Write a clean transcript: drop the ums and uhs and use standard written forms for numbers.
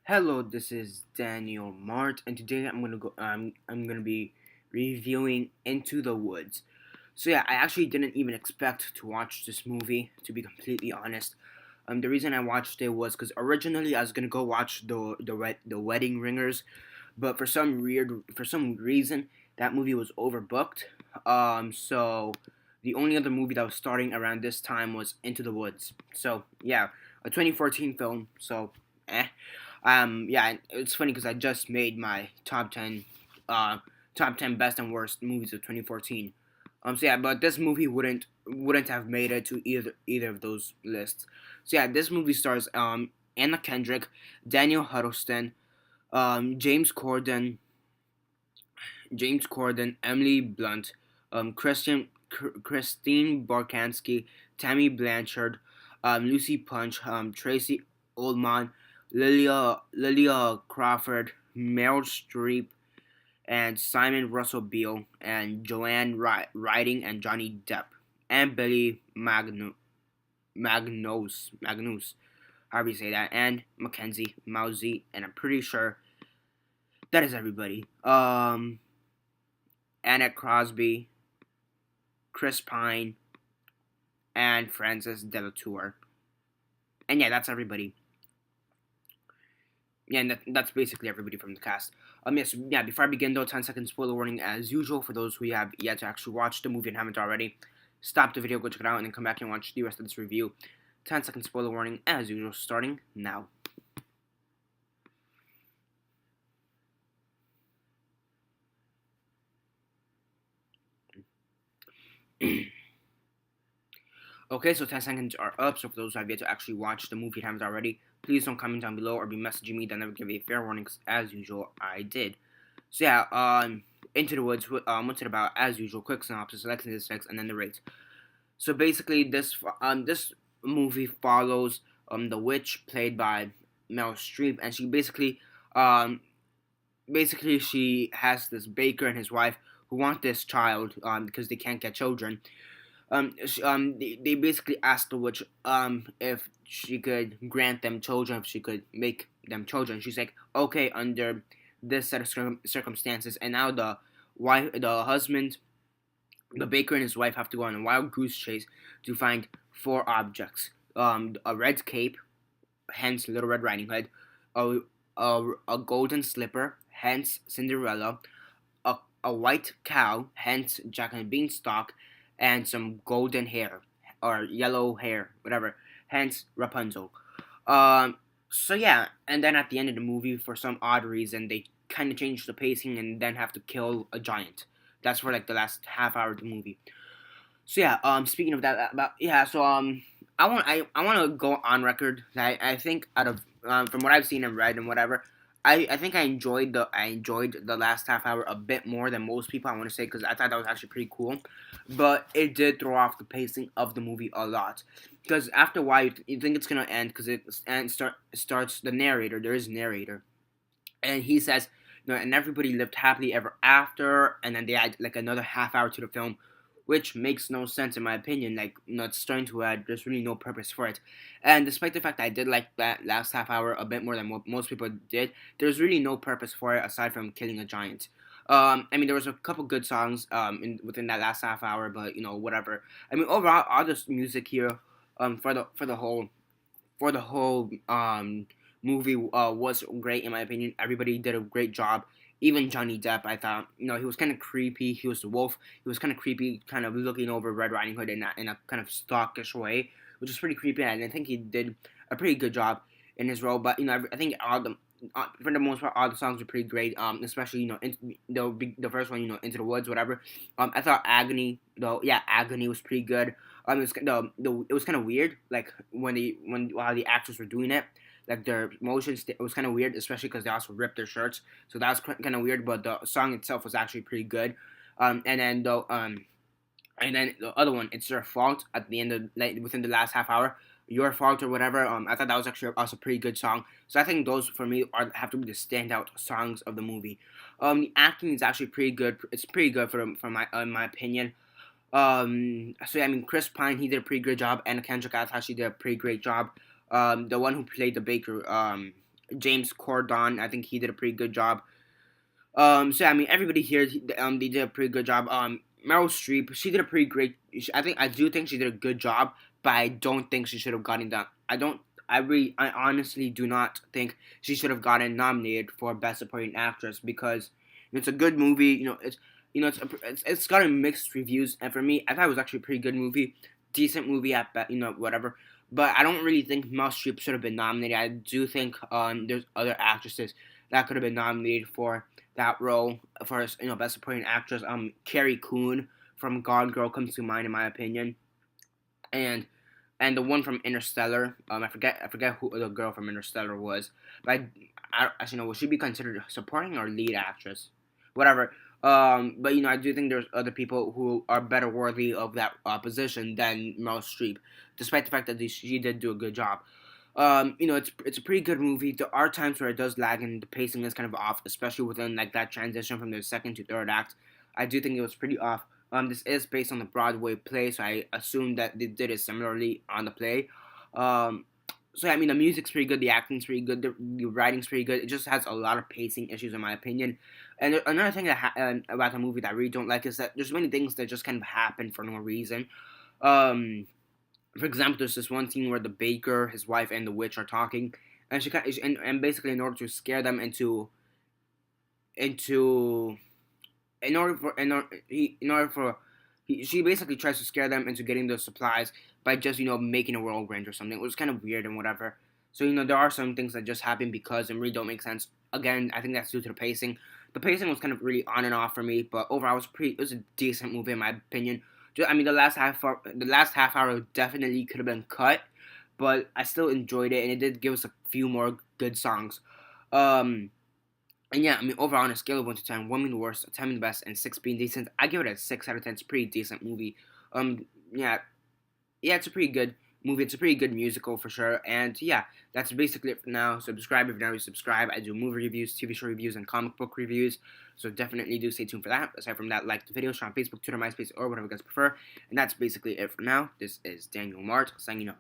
Hello, this is Daniel Mart, and today I'm gonna be reviewing Into the Woods. So yeah, I actually didn't even expect to watch this movie, to be completely honest. The reason I watched it was because originally I was gonna go watch the Wedding Ringers, but for some reason that movie was overbooked. So the only other movie that was starting around this time was Into the Woods. So yeah, a 2014 film. So eh. Yeah, it's funny because I just made my uh, top 10 best and worst movies of 2014. So yeah, but this movie wouldn't have made it to either of those lists. So yeah, this movie stars Anna Kendrick, Daniel Huddleston, James Corden, Emily Blunt, Christine Barkansky, Tammy Blanchard, Lucy Punch, Tracy Oldman, Lilia Crawford, Meryl Streep, and Simon Russell Beale, and Joanne Riding, and Johnny Depp, and Billy Magnus, however you say that, and Mackenzie Mousy, and I'm pretty sure that is everybody. Annette Crosby, Chris Pine, and Francis Delatour. And yeah, that's everybody. Yeah, and that's basically everybody from the cast. Yes, yeah. Before I begin, though, 10-second spoiler warning as usual for those who have yet to actually watch the movie and haven't already. Stop the video, go check it out, and then come back and watch the rest of this review. 10-second spoiler warning as usual, starting now. Okay, so 10 seconds are up. So for those who have yet to actually watch the movie and haven't already, please don't comment down below or be messaging me. Then never give a fair warning, 'cause as usual, I did. So yeah, Into the Woods. What's it about? As usual, quick synopsis, selection statistics, and then the rates. So basically, this movie follows the witch played by Meryl Streep, and basically she has this baker and his wife who want this child because they can't get children. They basically asked the witch if she could grant them children, if she could make them children. She's like, okay, under this set of circumstances. And now the husband, the baker and his wife have to go on a wild goose chase to find four objects: a red cape, hence Little Red Riding Hood; a golden slipper, hence Cinderella; a white cow, hence Jack and Beanstalk; and some golden hair or yellow hair, whatever, hence Rapunzel. Um, so yeah, and then at the end of the movie, for some odd reason, they kind of change the pacing and then have to kill a giant. That's for like the last half hour of the movie. So yeah, speaking of that, about yeah, so I want to go on record that I think out of from what I've seen and read and whatever, I think I enjoyed the last half hour a bit more than most people. I want to say because I thought that was actually pretty cool, but it did throw off the pacing of the movie a lot. Because after a while, you think it's gonna end because starts the narrator. There is a narrator, and he says, and everybody lived happily ever after, and then they add like another half hour to the film, which makes no sense in my opinion. Like, it's starting to add, there's really no purpose for it. And despite the fact that I did like that last half hour a bit more than what most people did, there's really no purpose for it aside from killing a giant. I mean, there was a couple good songs within that last half hour, but whatever. I mean, overall, all this music here, for the whole movie was great in my opinion. Everybody did a great job. Even Johnny Depp, I thought, he was kind of creepy. He was the wolf. He was kind of creepy, kind of looking over Red Riding Hood in a kind of stalkish way, which is pretty creepy. And I think he did a pretty good job in his role. But I think for the most part, all the songs were pretty great. Especially the first one, Into the Woods, whatever. I thought Agony, though, yeah, Agony was pretty good. It was kind of weird, like while the actors were doing it, like their motions. It was kind of weird, especially because they also ripped their shirts, so that was kind of weird. But the song itself was actually pretty good. And then the other one, It's Your Fault, at the end of, like, within the last half hour, Your Fault or whatever. I thought that was actually also a pretty good song. So I think those for me have to be the standout songs of the movie. The acting is actually pretty good. It's pretty good for my in my opinion. So yeah, I mean, Chris Pine, he did a pretty good job, and Kendrick, I thought she did a pretty great job. The one who played the baker, James Corden. I think he did a pretty good job. So I mean, everybody here, they did a pretty good job. Meryl Streep, she did a pretty great. I do think she did a good job, but I don't think she should have gotten that. I don't. I honestly do not think she should have gotten nominated for Best Supporting Actress because it's a good movie. It's gotten mixed reviews, and for me, I thought it was actually a pretty good movie, decent movie at best. Whatever. But I don't really think Meryl Streep should have been nominated. I do think there's other actresses that could have been nominated for that role for Best Supporting Actress. Carrie Coon from Gone Girl comes to mind in my opinion, and the one from Interstellar. I forget who the girl from Interstellar was, but I actually know, will she be considered supporting or lead actress? Whatever. But I do think there's other people who are better worthy of that position than Meryl Streep, despite the fact that she did do a good job. It's a pretty good movie. There are times where it does lag and the pacing is kind of off, especially within like that transition from the second to third act. I do think it was pretty off. This is based on the Broadway play, so I assume that they did it similarly on the play. Um, so I mean, the music's pretty good, the acting's pretty good, the writing's pretty good. It just has a lot of pacing issues, in my opinion. And another thing about the movie that I really don't like is that there's many things that just kind of happen for no reason. Um, for example, there's this one scene where the baker, his wife, and the witch are talking, and and basically in order to scare them into in order for she basically tries to scare them into getting the supplies by just making a whirlwind or something. It was kind of weird and whatever. So there are some things that just happen because and really don't make sense. Again, I think that's due to the pacing. The pacing was kind of really on and off for me, but overall it was a decent movie in my opinion. I mean, the last half hour definitely could have been cut, but I still enjoyed it, and it did give us a few more good songs. Um, and yeah, I mean, overall, on a scale of 1 to 10, 1 being the worst, 10 being the best, and 6 being decent, I give it a 6 out of 10. It's a pretty decent movie. Yeah, yeah, it's a pretty good movie. It's a pretty good musical for sure. And yeah, that's basically it for now. Subscribe if you're not already subscribed. I do movie reviews, TV show reviews, and comic book reviews. So definitely do stay tuned for that. Aside from that, like the video, share on Facebook, Twitter, MySpace, or whatever you guys prefer. And that's basically it for now. This is Daniel Mart signing off.